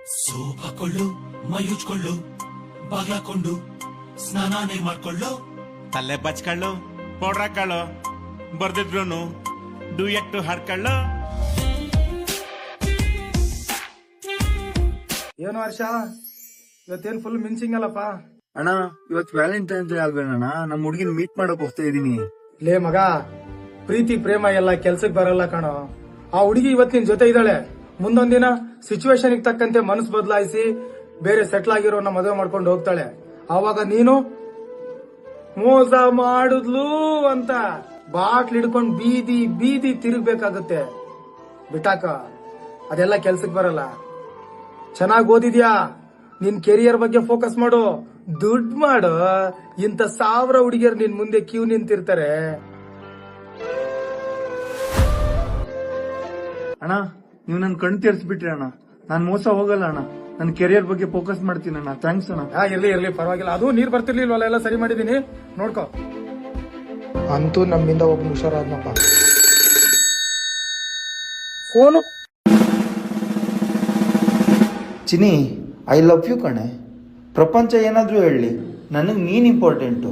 Soap ಹಾಕೊಳ್ಳು, ಮೈ ಉಜ್ಕೊಳ್ಳು, ಬಾಗ್ಲಾಕೊಂಡು ಸ್ನಾನಾನೇ ಮಾಡ್ಕೊಳ್ಳು, ತಲೆ ಬಚ್ಕೊಳ್ಳು, powder ಹಾಕೊಳ್ಳು, ಬರ್ದಿದ್ರು duet ಹಾಡ್ಕೊಳ್ಳು. ಏನು ಹರ್ಷ, ಇವತ್ತೇನ್ full ಮಿಂಚಿಂಗ್ ಅಲ್ಲಪ್ಪ. ಅಣ್ಣ ಇವತ್ತು ವ್ಯಾಲೆಂಟೈನ್ಸ್ ಡೇ ಅಲ್ವೇನಣ್ಣ, ನಮ್ಮ ಹುಡುಗಿನ ಮೀಟ್ ಮಾಡಕ್ ಹೋಗ್ತಾ ಇದೀನಿ. ಲೇ ಮಗ, ಪ್ರೀತಿ ಪ್ರೇಮ ಎಲ್ಲ ಕೆಲ್ಸಕ್ ಬರಲ್ಲ ಕಣೋ. ಆ ಹುಡುಗಿ ಇವತ್ ನಿನ್ ಜೊತೆ ಇದ್ದಾಳೆ, ಮುಂದೊಂದಿನ ಸಿಚುವೇಶನ್ ತಕ್ಕಂತೆ ಮನಸ್ಸು ಬದಲಾಯಿಸಿ ಬೇರೆ ಸೆಟ್ಲ್ ಆಗಿರೋನ ಮದುವೆ ಮಾಡ್ಕೊಂಡು ಹೋಗ್ತಾಳೆ. ಆವಾಗ ನೀನು ಮೋಸ ಮಾಡುದ್ಲು ಅಂತ ಬಾಟ್ಲ್ ಹಿಡ್ಕೊಂಡು ಬೀದಿ ಬೀದಿ ತಿರುಗ್ಬೇಕಾಗತ್ತೆ. ಬಿಟ್ಟಾಕ, ಅದೆಲ್ಲ ಕೆಲ್ಸಕ್ ಬರಲ್ಲ. ಚೆನ್ನಾಗ್ ಓದಿದ್ಯಾ, ನಿನ್ ಕೆರಿಯರ್ ಬಗ್ಗೆ ಫೋಕಸ್ ಮಾಡು, ದುಡ್ಡು ಮಾಡು. ಇಂತ 1000 ಹುಡುಗಿಯರು ನಿನ್ ಮುಂದೆ ಕ್ಯೂ ನಿಂತಿರ್ತಾರೆ. ಅಣ್ಣ ನೀವು ನನ್ ಕಣ್ ತೆರೆಸ್ಬಿಟ್ರಿ ಅಣ್ಣ, ನಾನ್ ಮೋಸ ಹೋಗಲ್ಲ ಅಣ್ಣ, ನನ್ ಕೆರಿಯರ್ ಬಗ್ಗೆ ಫೋಕಸ್ ಮಾಡ್ತೀನಿ ಅಣ್ಣ. ಥ್ಯಾಂಕ್ಸ್ ಅಣ್ಣ. ಇರ್ಲಿ ಪರವಾಗಿಲ್ಲ, ಅದು ನೀರ್ ಬರ್ತಿರ್ಲಿಲ್ವಲ್ಲ, ಎಲ್ಲ ಸರಿ ಮಾಡಿದೀನಿ, ನೋಡ್ಕೋ. ಅಂತೂ ನಮ್ಮಿಂದ ಒಬ್ಬ ಹುಷಾರಾದ್ನಪ್ಪ. Phone Chini, I love you ಕಣೆ. ಪ್ರಪಂಚ ಏನಾದ್ರೂ ಹೇಳಿ, ನನಗೆ ನೀನ್ ಇಂಪಾರ್ಟೆಂಟು.